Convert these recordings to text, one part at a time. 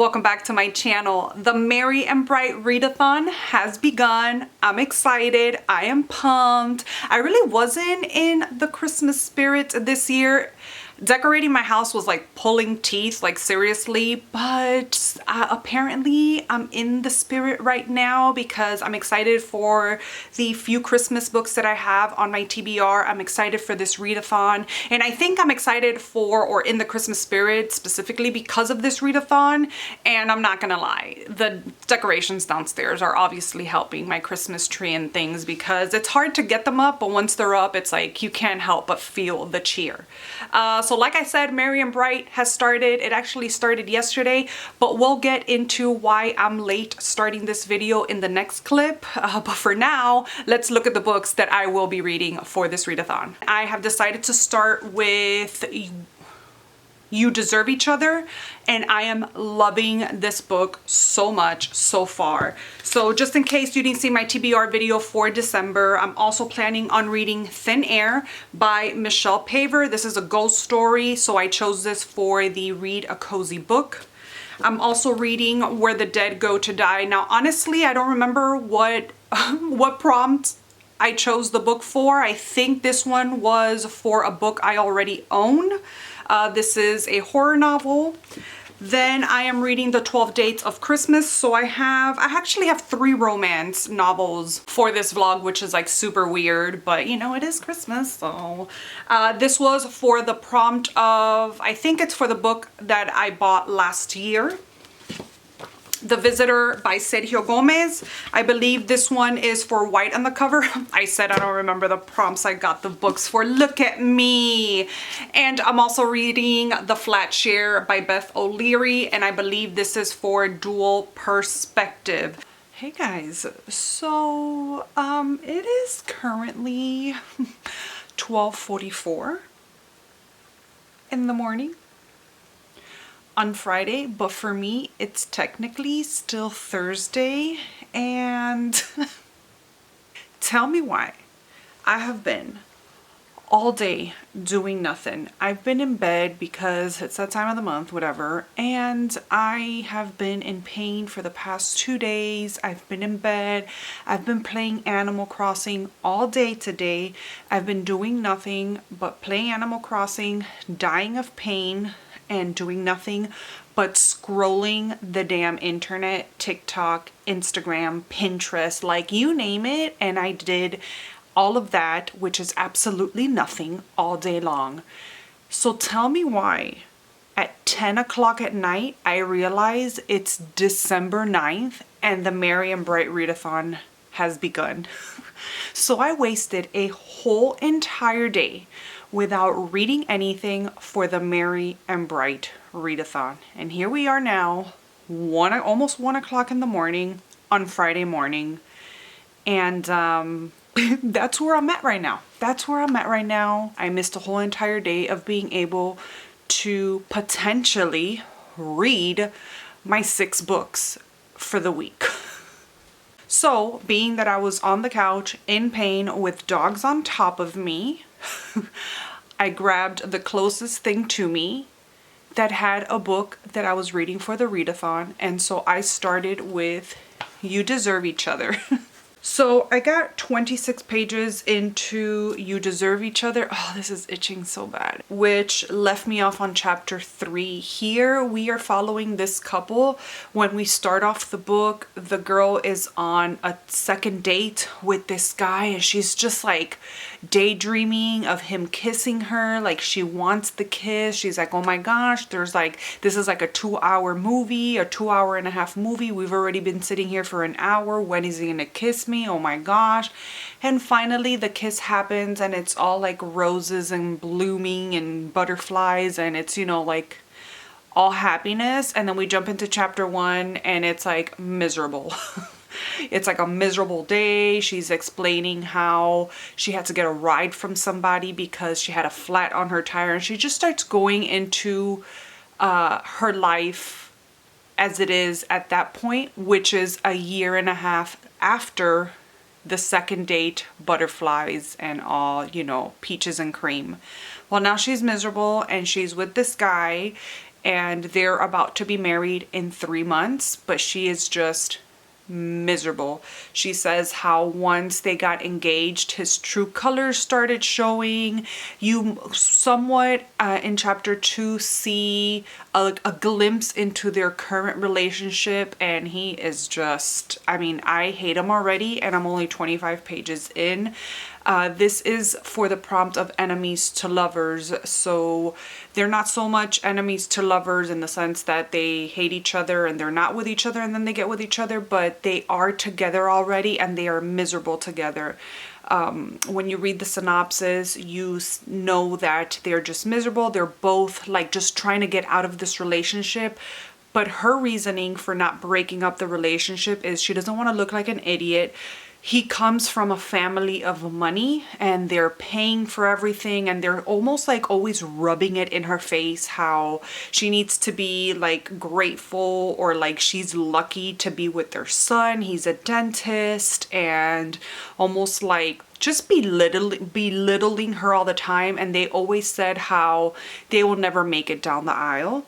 welcome back to my channel. The Merry and Bright readathon has begun. I'm excited. I am pumped. I really wasn't in the Christmas spirit this year. Decorating my house was like pulling teeth, like seriously, but apparently I'm in the spirit right now because I'm excited for the few Christmas books that I have on my TBR. I'm excited for this readathon, and I think I'm excited for or in the Christmas spirit specifically because of this readathon. And I'm not gonna lie, the decorations downstairs are obviously helping my Christmas tree and things because it's hard to get them up, but once they're up, it's like you can't help but feel the cheer. So like I said, Merry and Bright has started. It actually started yesterday, but we'll get into why I'm late starting this video in the next clip. But for now, let's look at the books that I will be reading for this readathon. I have decided to start with You Deserve Each Other, and I am loving this book so much so far. So just in case you didn't see my TBR video for December, I'm also planning on reading Thin Air by Michelle Paver. This is a ghost story, so I chose this for the Read a Cozy Book. I'm also reading Where the Dead Go to Die. Now honestly, I don't remember what prompt I chose the book for. I think this one was for a book I already own. This is a horror novel. Then I am reading The 12 Dates of Christmas. So I actually have 3 romance novels for this vlog, which is like super weird, but you know, it is Christmas. So this was for the prompt of, I think it's for the book that I bought last year, The Visitor by Sergio Gomez. I believe this one is for white on the cover. I said I don't remember the prompts I got the books for. Look at me. And I'm also reading The Flat Share by Beth O'Leary, and I believe this is for dual perspective. Hey guys, so it is currently 12:44 in the morning on Friday, but for me it's technically still Thursday. And tell me why. I have been all day doing nothing. I've been in bed because it's that time of the month, whatever, and I have been in pain for the past 2 days. I've been in bed. I've been playing Animal Crossing all day today. I've been doing nothing but playing Animal Crossing, dying of pain, and doing nothing but scrolling the damn internet, TikTok, Instagram, Pinterest, like you name it. And I did all of that, which is absolutely nothing, all day long. So tell me why at 10 o'clock at night, I realize it's December 9th and the Merry and Bright readathon has begun. So I wasted a whole entire day without reading anything for the Merry and Bright readathon. And here we are now, almost 1 o'clock in the morning on Friday morning. And that's where I'm at right now. That's where I'm at right now. I missed a whole entire day of being able to potentially read my 6 books for the week. So, being that I was on the couch in pain with dogs on top of me, I grabbed the closest thing to me that had a book that I was reading for the readathon, and so I started with You Deserve Each Other. So I got 26 pages into You Deserve Each Other. Oh, this is itching so bad. Which left me off on chapter 3. Here we are following this couple. When we start off the book, the girl is on a second date with this guy, and she's just like daydreaming of him kissing her. Like she wants the kiss. She's like, oh my gosh, this is like a 2-hour movie, a 2.5-hour movie. We've already been sitting here for an hour. When is he gonna kiss me? Oh my gosh. And finally the kiss happens, and it's all like roses and blooming and butterflies, and it's, you know, like all happiness. And then we jump into chapter 1 and it's like miserable. It's like a miserable day. She's explaining how she had to get a ride from somebody because she had a flat on her tire, and she just starts going into her life as it is at that point, which is a 1.5 years after the second date, butterflies and all, you know, peaches and cream. Well, now she's miserable and she's with this guy, and they're about to be married in 3 months, but she is just miserable. She says how once they got engaged, his true colors started showing. You somewhat in chapter 2 see a glimpse into their current relationship, and he is just, I mean, I hate him already, and I'm only 25 pages in. This is for the prompt of enemies to lovers. So they're not so much enemies to lovers in the sense that they hate each other and they're not with each other and then they get with each other, but they are together already and they are miserable together. When you read the synopsis, you know that they're just miserable. They're both like just trying to get out of this relationship. But her reasoning for not breaking up the relationship is she doesn't want to look like an idiot. He comes from a family of money and they're paying for everything, and they're almost like always rubbing it in her face how she needs to be like grateful or like she's lucky to be with their son. He's a dentist, and almost like just belittling her all the time. And they always said how they will never make it down the aisle.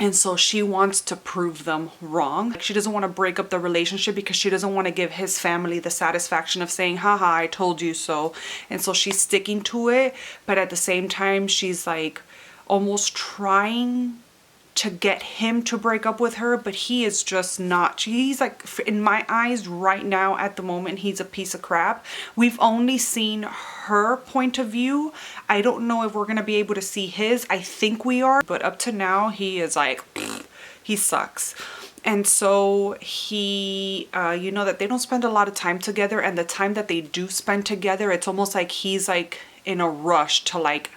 And so she wants to prove them wrong. She doesn't want to break up the relationship because she doesn't want to give his family the satisfaction of saying, haha, I told you so. And so she's sticking to it. But at the same time, she's like almost trying to get him to break up with her, but he is just not. He's like, in my eyes right now at the moment, he's a piece of crap. We've only seen her point of view. I don't know if we're gonna be able to see his. I think we are, but up to now he is like, he sucks. And so he, you know that they don't spend a lot of time together, and the time that they do spend together, it's almost like he's like in a rush to like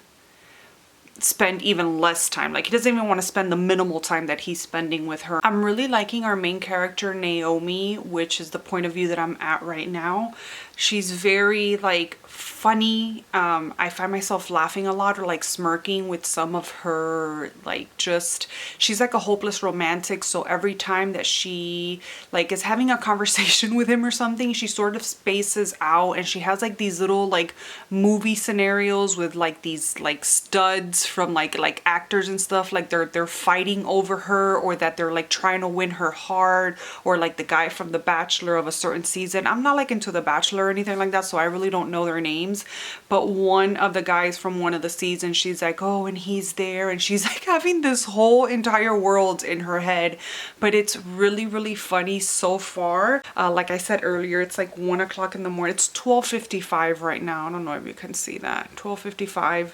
spend even less time. Like he doesn't even want to spend the minimal time that he's spending with her. I'm really liking our main character Naomi, which is the point of view that I'm at right now. She's very like funny. I find myself laughing a lot or like smirking with some of her like just, she's like a hopeless romantic. So every time that she like is having a conversation with him or something, she sort of spaces out, and she has like these little like movie scenarios with like these like studs from like actors and stuff, like they're fighting over her, or that they're like trying to win her heart, or like the guy from The Bachelor of a certain season. I'm not like into The Bachelor or anything like that, so I really don't know their names, but one of the guys from one of the seasons, she's like, oh, and he's there, and she's like having this whole entire world in her head. But it's really, really funny so far. Like I said earlier, it's like 1 o'clock in the morning. It's 12:55 right now. I don't know if you can see that. 12:55.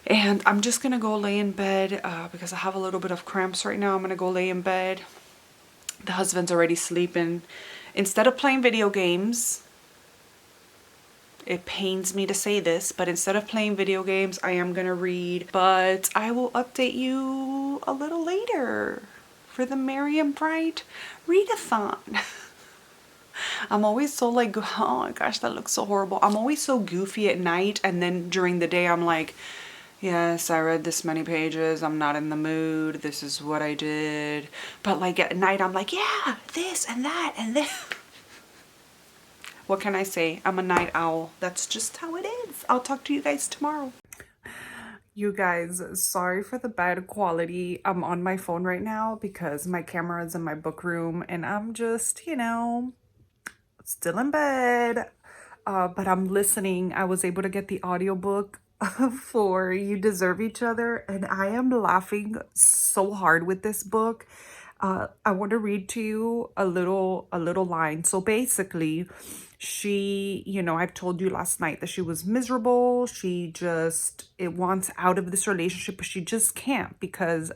And I'm just gonna go lay in bed because I have a little bit of cramps right now. I'm gonna go lay in bed. The husband's already sleeping. Instead of playing video games, it pains me to say this, but instead of playing video games, I am gonna read. But I will update you a little later for the Merry and Bright readathon. I'm always so like, oh my gosh, that looks so horrible. I'm always so goofy at night, and then during the day I'm like, yes, I read this many pages, I'm not in the mood, this is what I did. But like at night I'm like, yeah, this and that and this. What can I say? I'm a night owl. That's just how it is. I'll talk to you guys tomorrow. You guys, sorry for the bad quality. I'm on my phone right now because my camera is in my book room, and I'm just, you know, still in bed. But I'm listening. I was able to get the audiobook for You Deserve Each Other, and I am laughing so hard with this book. I want to read to you a little line. So basically, she, you know, I've told you last night that she was miserable. She just, it wants out of this relationship, but she just can't because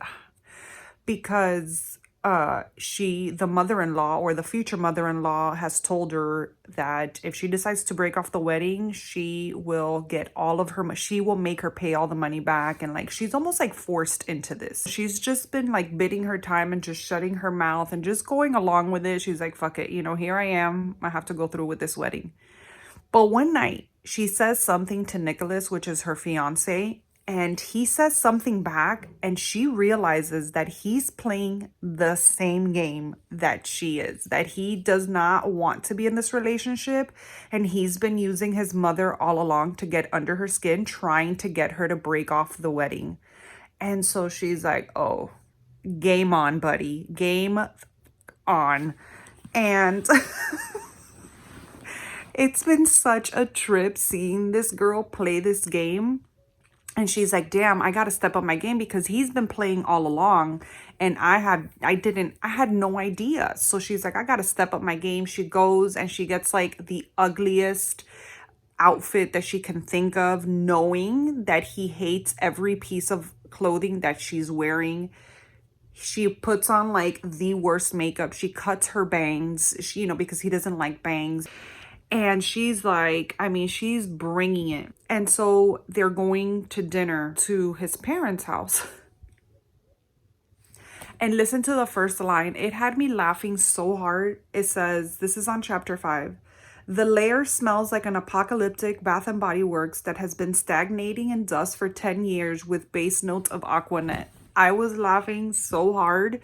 the mother-in-law, or the future mother-in-law, has told her that if she decides to break off the wedding, she will get all of her, she will make her pay all the money back. And like, she's almost like forced into this. She's just been like bidding her time and just shutting her mouth and just going along with it. She's like, fuck it, you know, here I am, I have to go through with this wedding. But one night she says something to Nicholas, which is her fiance, and he says something back, and she realizes that he's playing the same game that she is, that he does not want to be in this relationship, and he's been using his mother all along to get under her skin, trying to get her to break off the wedding. And so she's like, oh, game on, buddy. Game on. And it's been such a trip seeing this girl play this game. And she's like, damn, I got to step up my game because he's been playing all along. And I had no idea. So she's like, I got to step up my game. She goes and she gets like the ugliest outfit that she can think of, knowing that he hates every piece of clothing that she's wearing. She puts on like the worst makeup. She cuts her bangs, because he doesn't like bangs. And she's like, I mean, she's bringing it. And so they're going to dinner to his parents' house. And listen to the first line. It had me laughing so hard. It says, this is on chapter 5. The lair smells like an apocalyptic Bath and Body Works that has been stagnating in dust for 10 years with base notes of Aquanet. I was laughing so hard.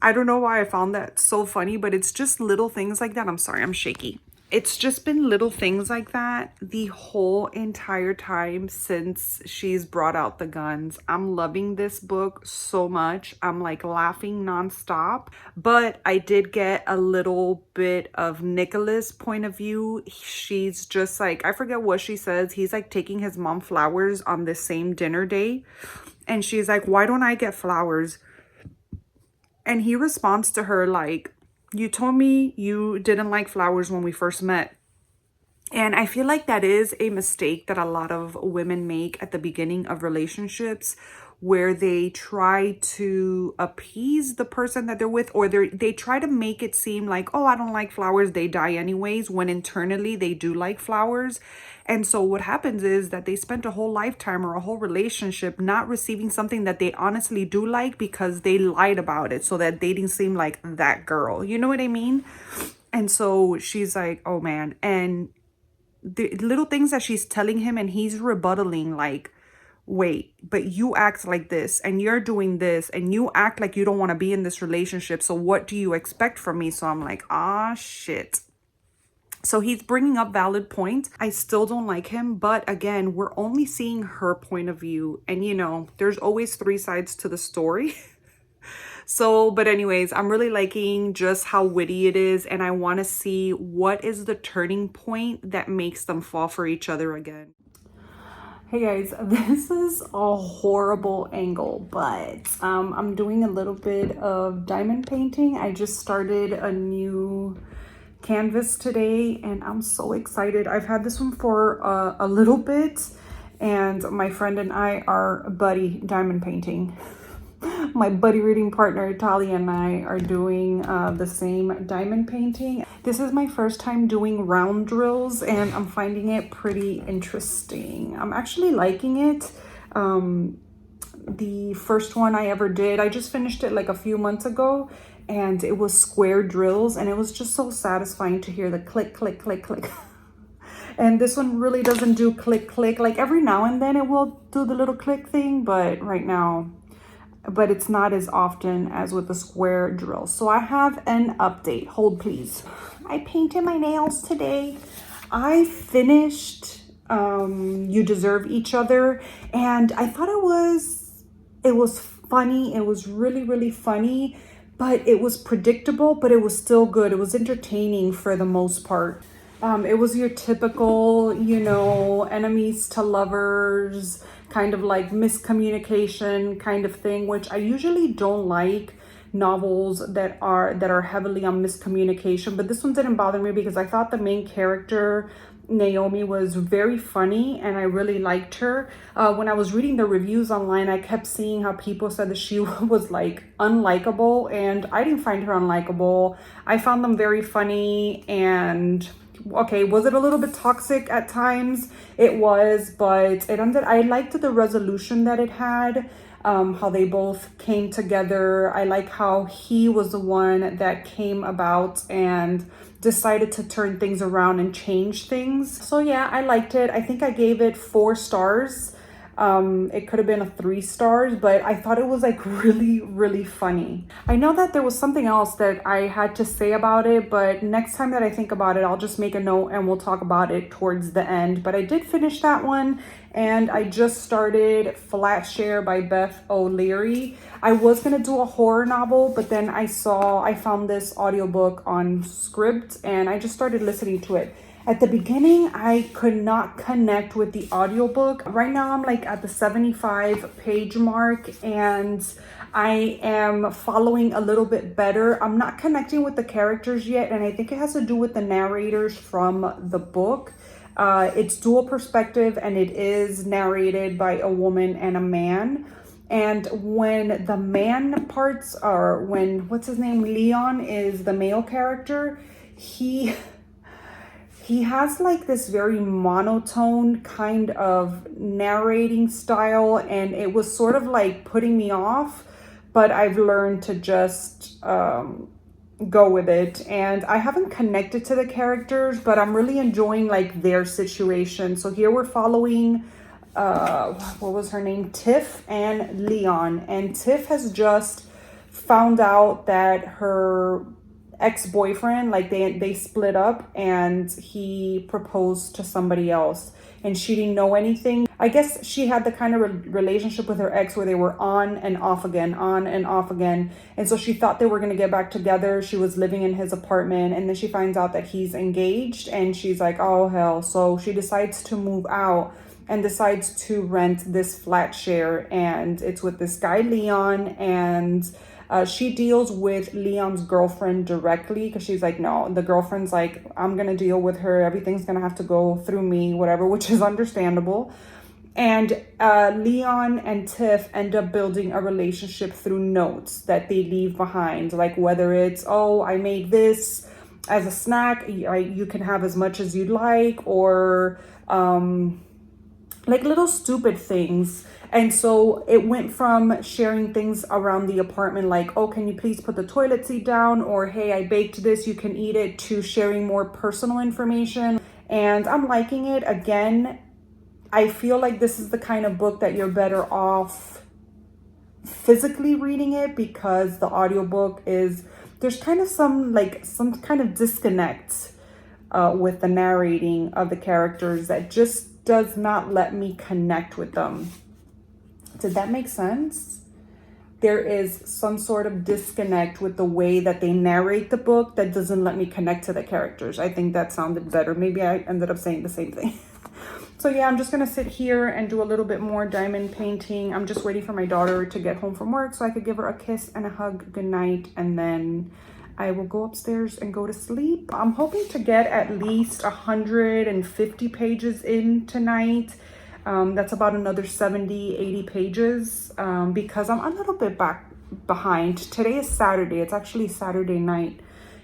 I don't know why I found that so funny, but it's just little things like that. I'm sorry, I'm shaky. It's just been little things like that the whole entire time since she's brought out the guns. I'm loving this book so much. I'm like laughing nonstop. But I did get a little bit of Nicholas' point of view. She's just like, I forget what she says. He's like taking his mom flowers on the same dinner day. And she's like, why don't I get flowers? And he responds to her like, you told me you didn't like flowers when we first met. And I feel like that is a mistake that a lot of women make at the beginning of relationships, where they try to appease the person that they're with, or they try to make it seem like, oh, I don't like flowers, they die anyways, when internally they do like flowers. And so what happens is that they spent a whole lifetime or a whole relationship not receiving something that they honestly do like because they lied about it so that they didn't seem like that girl. You know what I mean? And so she's like, oh man. And the little things that she's telling him, and he's rebuttaling like, wait, but you act like this and you're doing this and you act like you don't want to be in this relationship. So what do you expect from me? So I'm like, ah, shit. So he's bringing up valid points. I still don't like him, but again, we're only seeing her point of view. And there's always 3 sides to the story. So, but anyways, I'm really liking just how witty it is. And I want to see what is the turning point that makes them fall for each other again. Hey guys, this is a horrible angle, but I'm doing a little bit of diamond painting. I just started a new canvas today and I'm so excited. I've had this one for a little bit, and my friend and I are buddy diamond painting. My buddy reading partner Talia and I are doing the same diamond painting. This is my first time doing round drills and I'm finding it pretty interesting. I'm actually liking it. The first one I ever did, I just finished it like a few months ago, and it was square drills, and it was just so satisfying to hear the click, click, click, click. And this one really doesn't do click, click. Like every now and then it will do the little click thing, but it's not as often as with the square drill. So I have an update. Hold please. I painted my nails today. I finished You Deserve Each Other, and I thought it was funny. It was really, really funny, but it was predictable, but it was still good. It was entertaining for the most part. It was your typical, enemies to lovers, kind of like miscommunication kind of thing, which I usually don't like novels that are heavily on miscommunication. But this one didn't bother me because I thought the main character, Naomi, was very funny and I really liked her. When I was reading the reviews online, I kept seeing how people said that she was like unlikable, and I didn't find her unlikable. I found them very funny, and okay, was it a little bit toxic at times? It was, but it ended. I liked the resolution that it had, how they both came together. I like how he was the one that came about and decided to turn things around and change things. So yeah, I liked it. I think I gave it 4 stars. It could have been a 3 stars, but I thought it was like really, really funny. I know that there was something else that I had to say about it, but next time that I think about it, I'll just make a note and we'll talk about it towards the end. But I did finish that one, and I just started Flat Share by Beth O'Leary. I was gonna do a horror novel, but then I found this audiobook on Scribd and I just started listening to it. At the beginning, I could not connect with the audiobook. Right now, I'm like at the 75 page mark and I am following a little bit better. I'm not connecting with the characters yet, and I think it has to do with the narrators from the book. It's dual perspective and it is narrated by a woman and a man. And when the man parts are, what's his name? Leon is the male character. He has like this very monotone kind of narrating style, and it was sort of like putting me off, but I've learned to just go with it. And I haven't connected to the characters, but I'm really enjoying like their situation. So here we're following, what was her name? Tiff and Leon. And Tiff has just found out that her ex-boyfriend, like they split up and he proposed to somebody else, and she didn't know anything. I guess she had the kind of relationship with her ex where they were on and off again, on and off again. And so she thought they were going to get back together. She was living in his apartment, and then she finds out that he's engaged, and she's like, oh hell. So she decides to move out and decides to rent this flat share, and it's with this guy Leon. And she deals with Leon's girlfriend directly because she's like, no, the girlfriend's like, I'm going to deal with her. Everything's going to have to go through me, whatever, which is understandable. And Leon and Tiff end up building a relationship through notes that they leave behind. Like whether it's, oh, I made this as a snack, you can have as much as you'd like, or like little stupid things. And so it went from sharing things around the apartment, like, oh, can you please put the toilet seat down? Or, hey, I baked this, you can eat it, to sharing more personal information. And I'm liking it. Again, I feel like this is the kind of book that you're better off physically reading it, because the audiobook there's kind of some kind of disconnect with the narrating of the characters that just does not let me connect with them. Did that make sense? There is some sort of disconnect with the way that they narrate the book that doesn't let me connect to the characters. I think that sounded better. Maybe I ended up saying the same thing. So yeah, I'm just going to sit here and do a little bit more diamond painting. I'm just waiting for my daughter to get home from work so I could give her a kiss and a hug goodnight, and then I will go upstairs and go to sleep. I'm hoping to get at least 150 pages in tonight. That's about another 70, 80 pages, because I'm a little bit behind. Today is Saturday. It's actually Saturday night.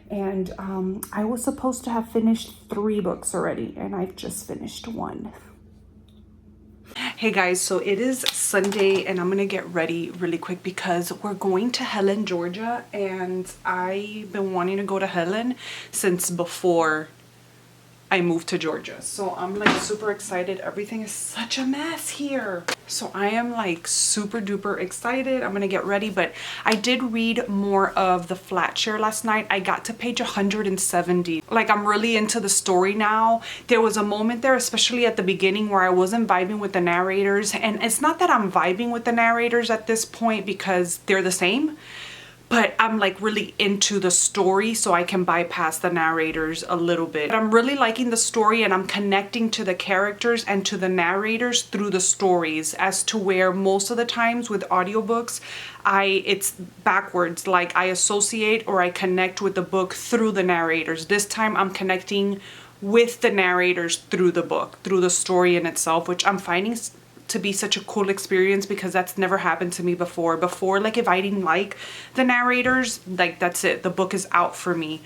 And I was supposed to have finished 3 books already, and I've just finished 1. Hey guys, so it is Sunday and I'm gonna get ready really quick because we're going to Helen, Georgia, and I've been wanting to go to Helen since before I moved to Georgia. So I'm like super excited. Everything is such a mess here. So I am like super duper excited. I'm gonna get ready, but I did read more of the flat share last night. I got to page 170. Like, I'm really into the story now. There was a moment there, especially at the beginning, where I wasn't vibing with the narrators. And it's not that I'm vibing with the narrators at this point because they're the same, but I'm like really into the story, so I can bypass the narrators a little bit. But I'm really liking the story, and I'm connecting to the characters and to the narrators through the stories, as to where most of the times with audiobooks, it's backwards. Like, I associate or I connect with the book through the narrators. This time I'm connecting with the narrators through the book, through the story in itself, which I'm finding to be such a cool experience because that's never happened to me before. Like, if I didn't like the narrators, like, that's it, the book is out for me.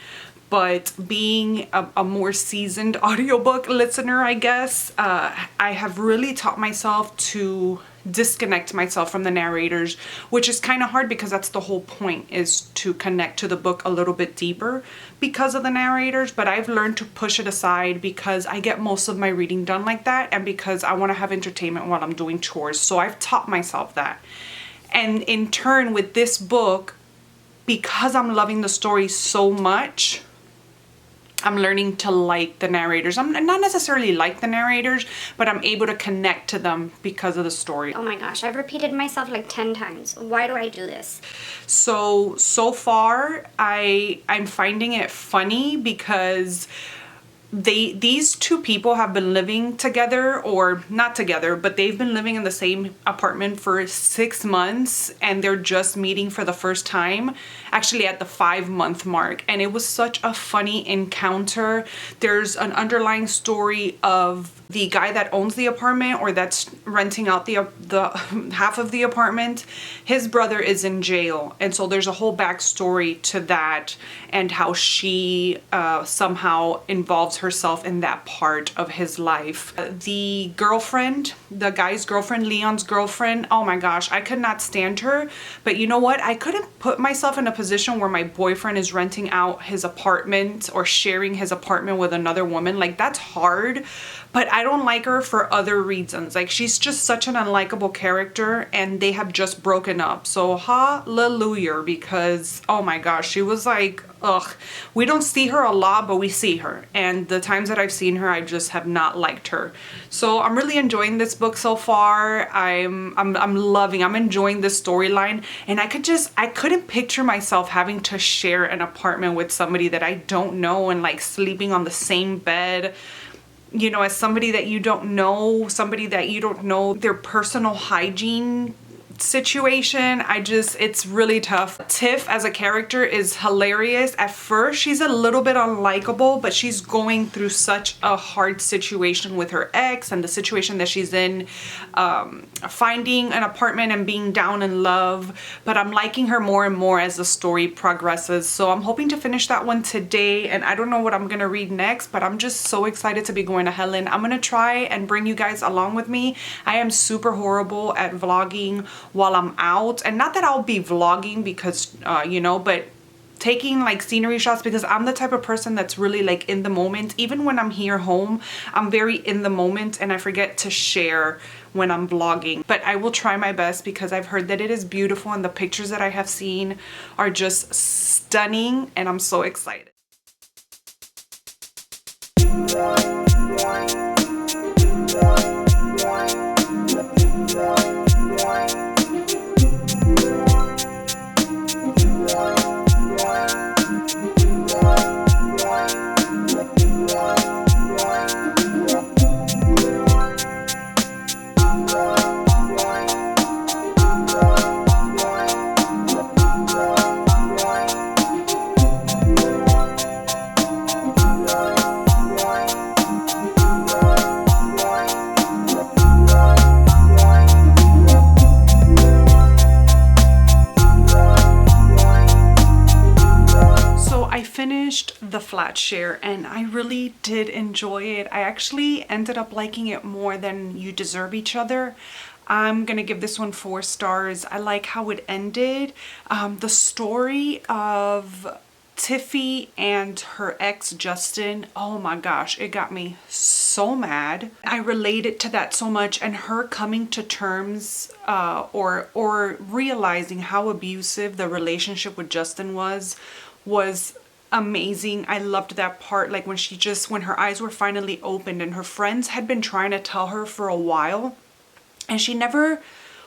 But being a more seasoned audiobook listener, I guess, I have really taught myself to disconnect myself from the narrators, which is kind of hard because that's the whole point, is to connect to the book a little bit deeper because of the narrators. But I've learned to push it aside because I get most of my reading done like that, and because I want to have entertainment while I'm doing chores. So I've taught myself that. And in turn with this book, because I'm loving the story so much, I'm learning to like the narrators. I'm not necessarily like the narrators, but I'm able to connect to them because of the story. Oh my gosh, I've repeated myself like 10 times. Why do I do this? So far, I'm finding it funny because these two people have been living together, or not together, but they've been living in the same apartment for 6 months, and they're just meeting for the first time, actually at the 5-month mark. And it was such a funny encounter. There's an underlying story of the guy that owns the apartment, or that's renting out the half of the apartment. His brother is in jail, and so there's a whole backstory to that, and how she somehow involves herself in that part of his life. The girlfriend, the guy's girlfriend, Leon's girlfriend, oh my gosh, I could not stand her. But you know what? I couldn't put myself in a position where my boyfriend is renting out his apartment or sharing his apartment with another woman. Like, that's hard. But I don't like her for other reasons. Like, she's just such an unlikable character, and they have just broken up. So hallelujah, because oh my gosh, she was like, ugh. We don't see her a lot, but we see her. And the times that I've seen her, I just have not liked her. So I'm really enjoying this book so far. I'm loving, I'm enjoying this storyline. And I couldn't picture myself having to share an apartment with somebody that I don't know, and like sleeping on the same bed, you know, as somebody that you don't know their personal hygiene situation. It's really tough. Tiff as a character is hilarious. At first, she's a little bit unlikable, but she's going through such a hard situation with her ex, and the situation that she's in, finding an apartment and being down in love. But I'm liking her more and more as the story progresses. So I'm hoping to finish that one today, and I don't know what I'm gonna read next, but I'm just so excited to be going to Helen. I'm gonna try and bring you guys along with me. I am super horrible at vlogging while I'm out, and not that I'll be vlogging because you know, but taking like scenery shots, because I'm the type of person that's really like in the moment. Even when I'm here home, I'm very in the moment, and I forget to share when I'm vlogging. But I will try my best, because I've heard that it is beautiful, and the pictures that I have seen are just stunning, and I'm so excited. The flat share, and I really did enjoy it. I actually ended up liking it more than You Deserve Each Other. I'm gonna give this one 4 stars. I like how it ended. The story of Tiffy and her ex Justin, oh my gosh, it got me so mad. I related to that so much, and her coming to terms or realizing how abusive the relationship with Justin was amazing. I loved that part, like when her eyes were finally opened, and her friends had been trying to tell her for a while, and she never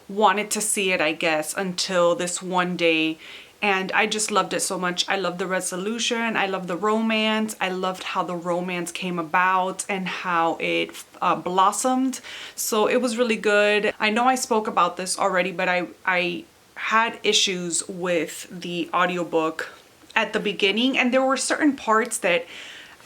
wanted to see it, I guess, until this one day. And I just loved it so much. I loved the resolution. I loved the romance. I loved how the romance came about and how it blossomed. So it was really good. I know I spoke about this already, but I had issues with the audiobook at the beginning, and there were certain parts that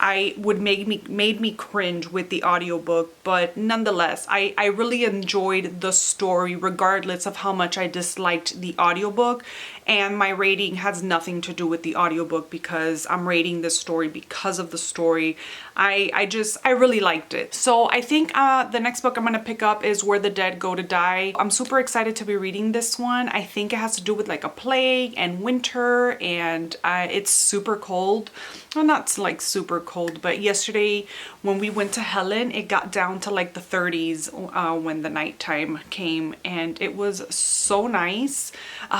made me cringe with the audiobook, but nonetheless, I really enjoyed the story regardless of how much I disliked the audiobook. And my rating has nothing to do with the audiobook, because I'm rating this story because of the story. I really liked it. So I think the next book I'm gonna pick up is Where the Dead Go to Die. I'm super excited to be reading this one. I think it has to do with like a plague and winter, and it's super cold. Well, not like super cold, but yesterday when we went to Helen, it got down to like the 30s when the nighttime came, and it was so nice.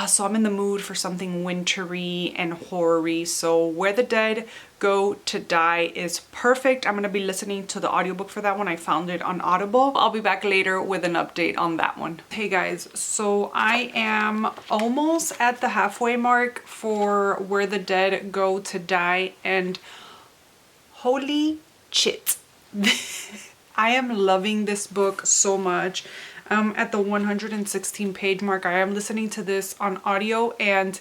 So I'm in the mood for something wintry and horror-y. So Where the Dead Go to Die is perfect. I'm gonna be listening to the audiobook for that one. I found it on Audible. I'll be back later with an update on that one. Hey guys, so I am almost at the halfway mark for Where the Dead Go to Die, and holy shit. I am loving this book so much. At the 116 page mark. I am listening to this on audio, and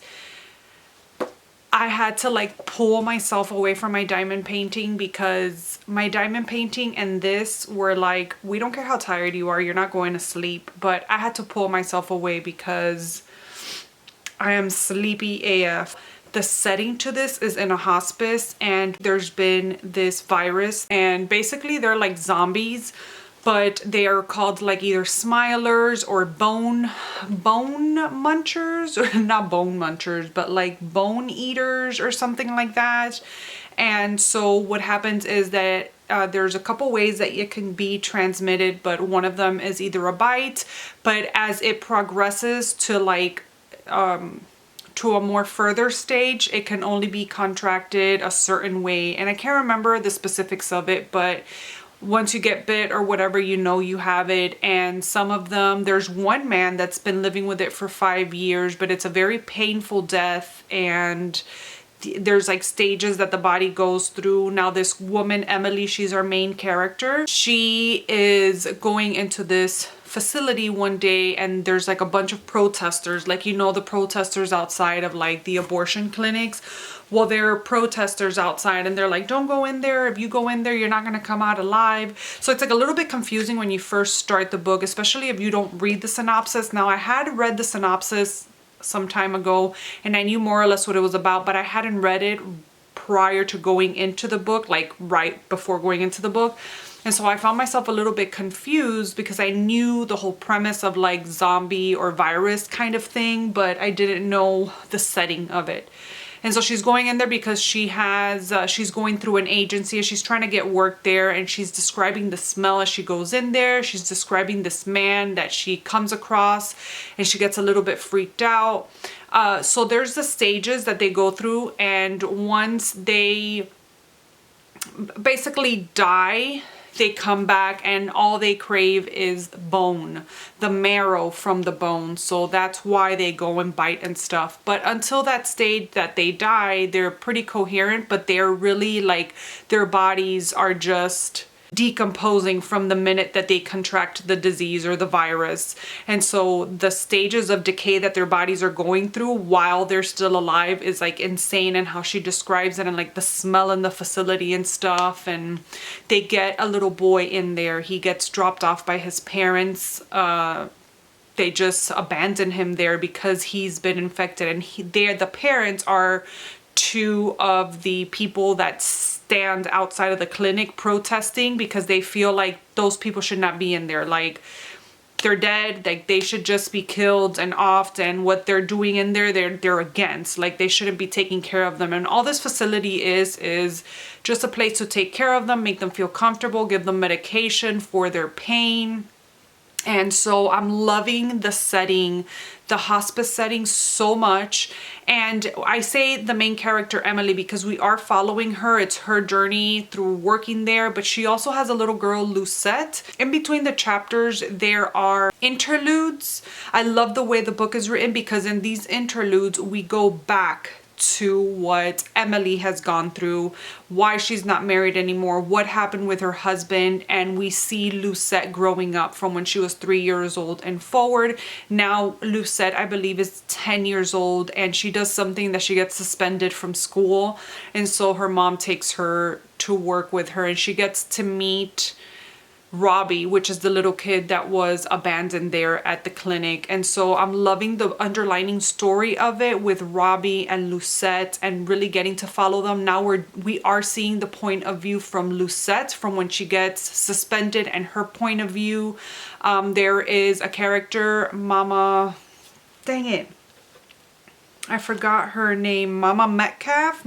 I had to like pull myself away from my diamond painting, because my diamond painting and this were like, we don't care how tired you are, you're not going to sleep. But I had to pull myself away because I am sleepy AF. The setting to this is in a hospice, and there's been this virus, and basically they're like zombies, but they are called like either smilers or bone munchers, or not bone munchers, but like bone eaters or something like that. And so what happens is that there's a couple ways that it can be transmitted, but one of them is either a bite, but as it progresses to like to a more further stage, it can only be contracted a certain way. And I can't remember the specifics of it, but once you get bit or whatever, you know you have it. And some of them, there's one man that's been living with it for 5 years, but it's a very painful death, and there's like stages that the body goes through. Now this woman, Emily, she's our main character. She is going into this facility one day, and there's like a bunch of protesters, like, you know, the protesters outside of like the abortion clinics. Well, there are protesters outside, and they're like, don't go in there. If you go in there, you're not going to come out alive. So it's like a little bit confusing when you first start the book, especially if you don't read the synopsis. Now I had read the synopsis some time ago, and I knew more or less what it was about, but I hadn't read it prior to going into the book, like right before going into the book. And so I found myself a little bit confused, because I knew the whole premise of like zombie or virus kind of thing, but I didn't know the setting of it. And so she's going in there because she has, she's going through an agency, she's trying to get work there, and she's describing the smell as she goes in there. She's describing this man that she comes across, and she gets a little bit freaked out. So there's the stages that they go through, and once they basically die, they come back, and all they crave is bone, the marrow from the bone. So that's why they go and bite and stuff. But until that stage that they die, they're pretty coherent, but they're really like, their bodies are just decomposing from the minute that they contract the disease or the virus. And so the stages of decay that their bodies are going through while they're still alive is like insane, and how she describes it, and like the smell in the facility and stuff. And they get a little boy in there. He gets dropped off by his parents. They just abandon him there because he's been infected, and the parents are two of the people that stand outside of the clinic protesting, because they feel like those people should not be in there. Like, they're dead, like they should just be killed and offed, and what they're doing in there, they're against. Like, they shouldn't be taking care of them. And all this facility is just a place to take care of them, make them feel comfortable, give them medication for their pain. And so I'm loving the setting, the hospice setting so much. And I say the main character, Emily, because we are following her. It's her journey through working there, but she also has a little girl, Lucette. In between the chapters, there are interludes. I love the way the book is written, because in these interludes, we go back to what Emily has gone through, why she's not married anymore, what happened with her husband, and we see Lucette growing up from when she was 3 years old and forward. Now Lucette, I believe, is 10 years old, and she does something that she gets suspended from school, and so her mom takes her to work with her, and she gets to meet Robbie, which is the little kid that was abandoned there at the clinic. And so I'm loving the underlining story of it with Robbie and Lucette and really getting to follow them. Now we are seeing the point of view from Lucette from when she gets suspended and her point of view. There is a character, Mama, dang it, I forgot her name, Mama Metcalf,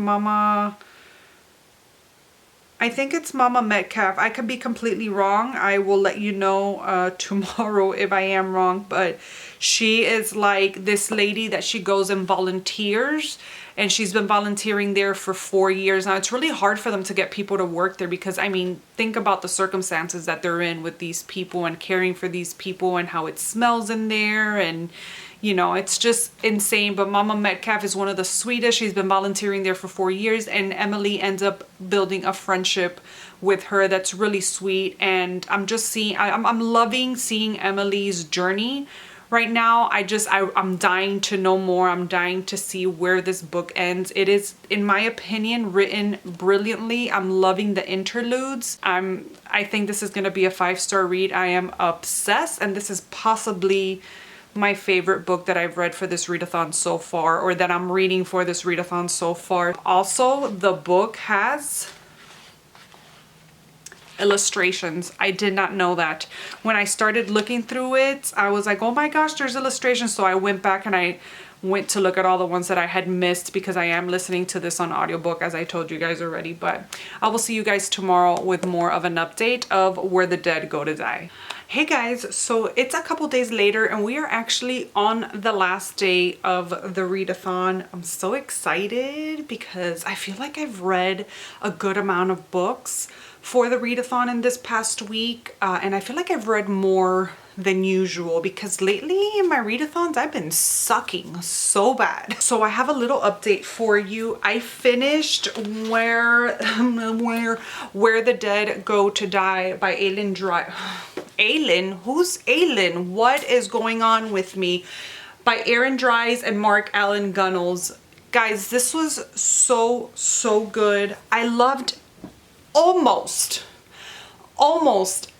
I think it's Mama Metcalf. I could be completely wrong. I will let you know tomorrow if I am wrong. But she is like this lady that she goes and volunteers. And she's been volunteering there for 4 years. Now, it's really hard for them to get people to work there because, I mean, think about the circumstances that they're in with these people and caring for these people and how it smells in there. And, you know, it's just insane. But Mama Metcalf is one of the sweetest. She's been volunteering there for 4 years. And Emily ends up building a friendship with her that's really sweet. And I'm just seeing, I'm loving seeing Emily's journey. Right now, I'm dying to know more. I'm dying to see where this book ends. It is, in my opinion, written brilliantly. I'm loving the interludes. I think this is going to be a 5-star read. I am obsessed, and this is possibly my favorite book that I've read for this readathon so far, or that I'm reading for this readathon so far. Also, the book has illustrations. I did not know that. When I started looking through it, I was like, oh my gosh, there's illustrations. So I went back and I went to look at all the ones that I had missed because I am listening to this on audiobook, as I told you guys already. But I will see you guys tomorrow with more of an update of Where the Dead Go to Die. Hey guys, so it's a couple days later and we are actually on the last day of the readathon. I'm so excited because I feel like I've read a good amount of books for the readathon in this past week, and I feel like I've read more than usual because lately in my readathons I've been sucking so bad. So I have a little update for you. I finished Where the Dead Go to Die by Aylin Dry. Aylin? Who's Aylin? What is going on with me? By Aaron Dries and Mark Allen Gunnels. Guys, this was so good. I loved almost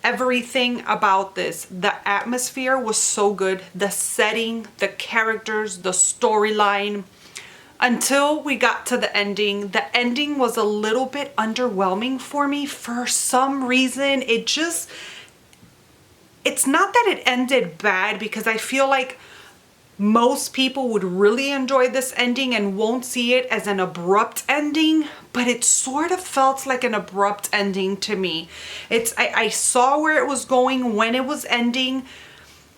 everything about this. The atmosphere was so good. The setting, the characters, the storyline. Until we got to the ending. The ending was a little bit underwhelming for me. For some reason, it's not that it ended bad, because I feel like most people would really enjoy this ending and won't see it as an abrupt ending, but it sort of felt like an abrupt ending to me. I saw where it was going when it was ending,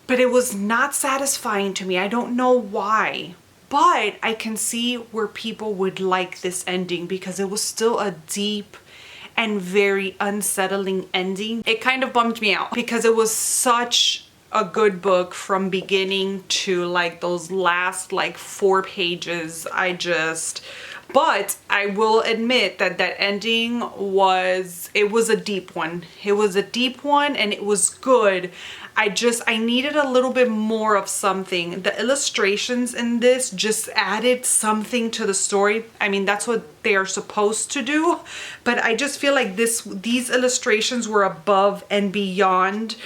but it was not satisfying to me. I don't know why, but I can see where people would like this ending because it was still a deep and very unsettling ending. It kind of bummed me out because it was such a good book from beginning to like those last like 4 pages. But I will admit that that ending was a deep one. It was a deep one and it was good. I needed a little bit more of something. The illustrations in this just added something to the story. I mean, that's what they are supposed to do, but I just feel like these illustrations were above and beyond.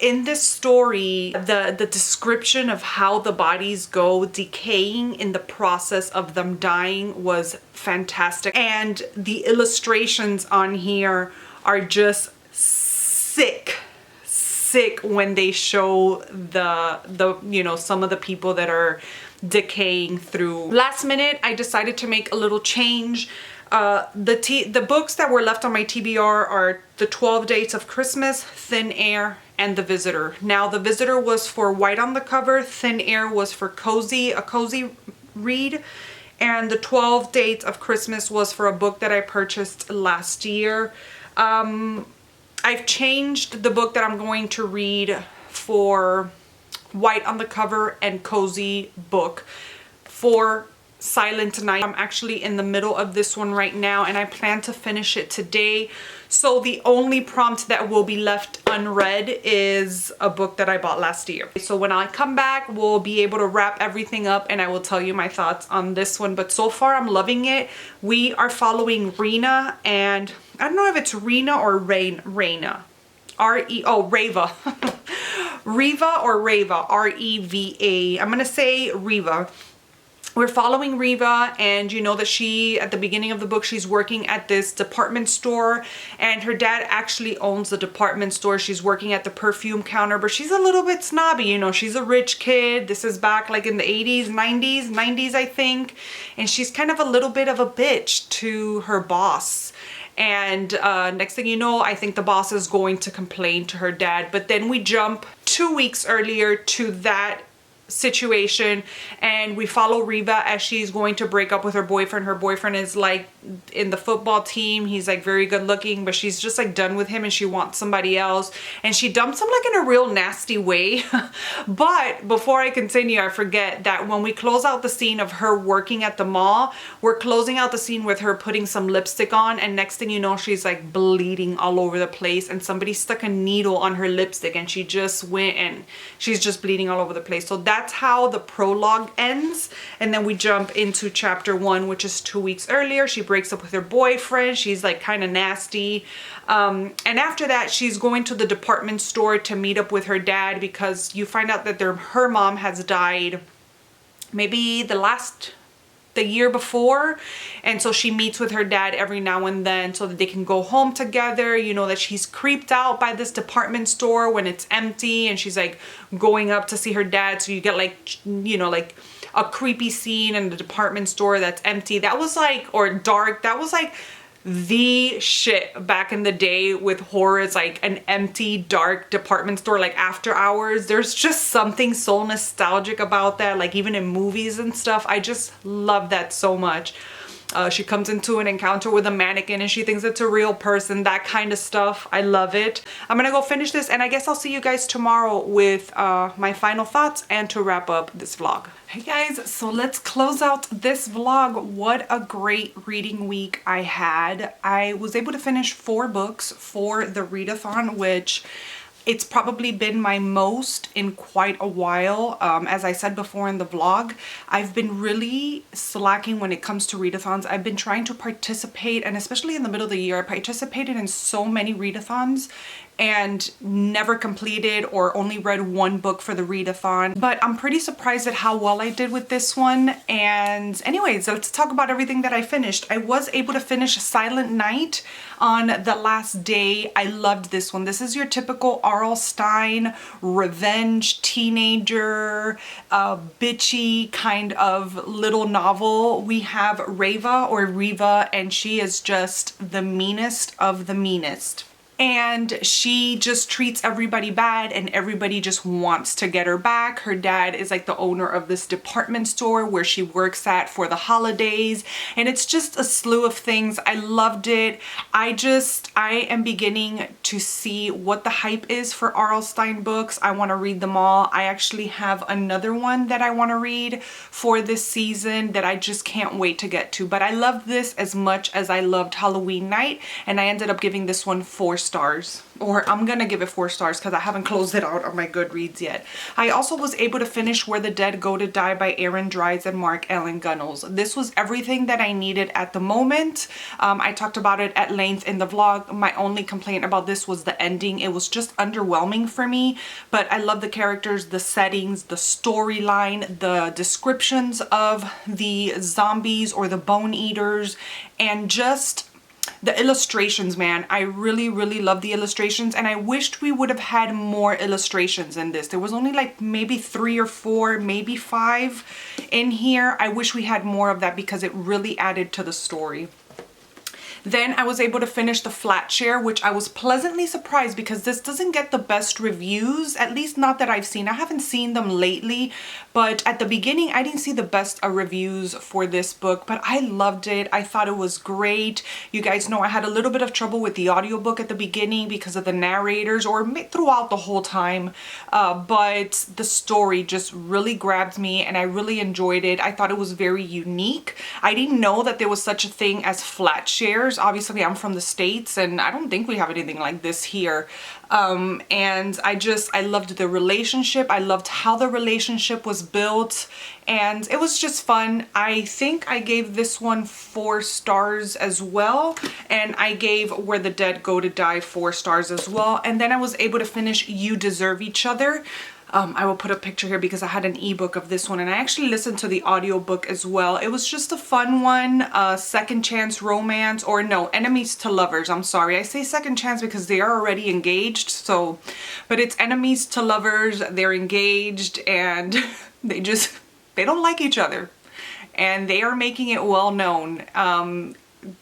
In this story, the description of how the bodies go decaying in the process of them dying was fantastic. And the illustrations on here are just sick when they show the you know, some of the people that are decaying through. Last minute, I decided to make a little change. The books that were left on my TBR are The 12 Dates of Christmas, Thin Air, and The Visitor. Now, The Visitor was for white on the cover, Thin Air was for a cozy read, and The 12 Dates of Christmas was for a book that I purchased last year. I've changed the book that I'm going to read for white on the cover and cozy book for Silent Night. I'm actually in the middle of this one right now and I plan to finish it today. So the only prompt that will be left unread is a book that I bought last year. So when I come back, we'll be able to wrap everything up and I will tell you my thoughts on this one. But so far, I'm loving it. We are following Rena, and I don't know if it's Rena or Raina. Reva. Reva or Reva, R-E-V-A. I'm gonna say Reva. We're following Reva, and you know that she, at the beginning of the book, she's working at this department store, and her dad actually owns the department store. She's working at the perfume counter, but she's a little bit snobby, you know, she's a rich kid. This is back like in the 80s, 90s, I think. And she's kind of a little bit of a bitch to her boss. And next thing you know, I think the boss is going to complain to her dad. But then we jump 2 weeks earlier to that situation, and we follow Reva as she's going to break up with her boyfriend. Her boyfriend is like in the football team. He's like very good looking, but she's just like done with him and she wants somebody else, and she dumps him like in a real nasty way. But before I continue, I forget that when we close out the scene of her working at the mall, we're closing out the scene with her putting some lipstick on, and next thing you know, she's like bleeding all over the place, and somebody stuck a needle on her lipstick, and she just went and she's just bleeding all over the place. So that's how the prologue ends. And then we jump into chapter 1, which is 2 weeks earlier. She breaks up with her boyfriend. She's like kind of nasty. And after that, she's going to the department store to meet up with her dad, because you find out that her mom has died maybe the year before, and so she meets with her dad every now and then so that they can go home together. You know that she's creeped out by this department store when it's empty, and she's like going up to see her dad, so you get like, you know, like a creepy scene in the department store that's empty. That was like, or dark, that was like the shit back in the day with horror. It's like an empty, dark department store, like after hours. There's just something so nostalgic about that, like even in movies and stuff. I just love that so much. She comes into an encounter with a mannequin and she thinks it's a real person, that kind of stuff. I love it. I'm gonna go finish this, and I guess I'll see you guys tomorrow with my final thoughts and to wrap up this vlog. Hey guys, so let's close out this vlog. What a great reading week I had. I was able to finish 4 books for the readathon, which it's probably been my most in quite a while. As I said before in the vlog, I've been really slacking when it comes to readathons. I've been trying to participate, and especially in the middle of the year, I participated in so many readathons and never completed or only read 1 book for the readathon. But I'm pretty surprised at how well I did with this one. And anyways, let's talk about everything that I finished. I was able to finish Silent Night on the last day. I loved this one. This is your typical R.L. Stine revenge teenager bitchy kind of little novel. We have Reva, and she is just the meanest of the meanest. And she just treats everybody bad, and everybody just wants to get her back. Her dad is like the owner of this department store where she works at for the holidays, and it's just a slew of things. I loved it. I am beginning to see what the hype is for R.L. Stine books. I want to read them all. I actually have another one that I want to read for this season that I just can't wait to get to. But I loved this as much as I loved Halloween Night, and I ended up giving this one 4 stars, or I'm gonna give it 4 stars because I haven't closed it out on my Goodreads yet. I also was able to finish Where the Dead Go to Die by Erin Dries and Mark Ellen Gunnels. This was everything that I needed at the moment. I talked about it at length in the vlog. My only complaint about this was the ending. It was just underwhelming for me, but I love the characters, the settings, the storyline, the descriptions of the zombies or the bone eaters, and just the illustrations, man. I really, really love the illustrations, and I wished we would have had more illustrations in this. There was only like maybe 3 or 4, maybe 5 in here. I wish we had more of that because it really added to the story. Then I was able to finish The Flat Share, which I was pleasantly surprised because this doesn't get the best reviews, at least not that I've seen. I haven't seen them lately, but at the beginning I didn't see the best reviews for this book, but I loved it. I thought it was great. You guys know I had a little bit of trouble with the audiobook at the beginning because of the narrators, or throughout the whole time, but the story just really grabbed me and I really enjoyed it. I thought it was very unique. I didn't know that there was such a thing as flat shares lovers. Obviously, I'm from the States and I don't think we have anything like this here. And I loved the relationship. I loved how the relationship was built, and it was just fun. I think I gave this one 4 stars as well, and I gave Where the Dead Go to Die 4 stars as well. And then I was able to finish You Deserve Each Other. I will put a picture here because I had an ebook of this one, and I actually listened to the audiobook as well. It was just a fun one. Second chance romance, or no, enemies to lovers. I'm sorry, I say second chance because they are already engaged. So, but it's enemies to lovers. They're engaged and they don't like each other, and they are making it well known.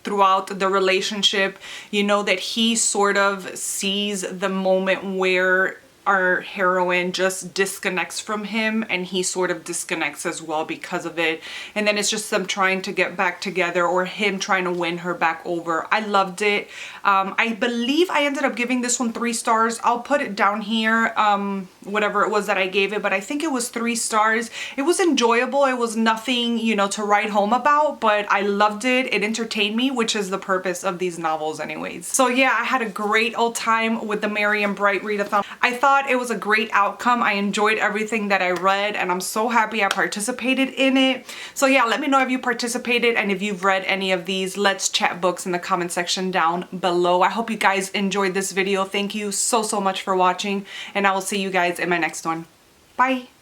Throughout the relationship, you know that he sort of sees the moment where our heroine just disconnects from him, and he sort of disconnects as well because of it. And then it's just them trying to get back together, or him trying to win her back over. I loved it. I believe I ended up giving this one 3 stars. I'll put it down here, whatever it was that I gave it, but I think it was 3 stars. It was enjoyable. It was nothing, you know, to write home about, but I loved it. It entertained me, which is the purpose of these novels anyways. So yeah, I had a great old time with the Merry and Bright readathon. I thought it was a great outcome. I enjoyed everything that I read, and I'm so happy I participated in it. So yeah, let me know if you participated and if you've read any of these Let's Chat books in the comment section down below. I hope you guys enjoyed this video. Thank you so much for watching, and I will see you guys in my next one. Bye.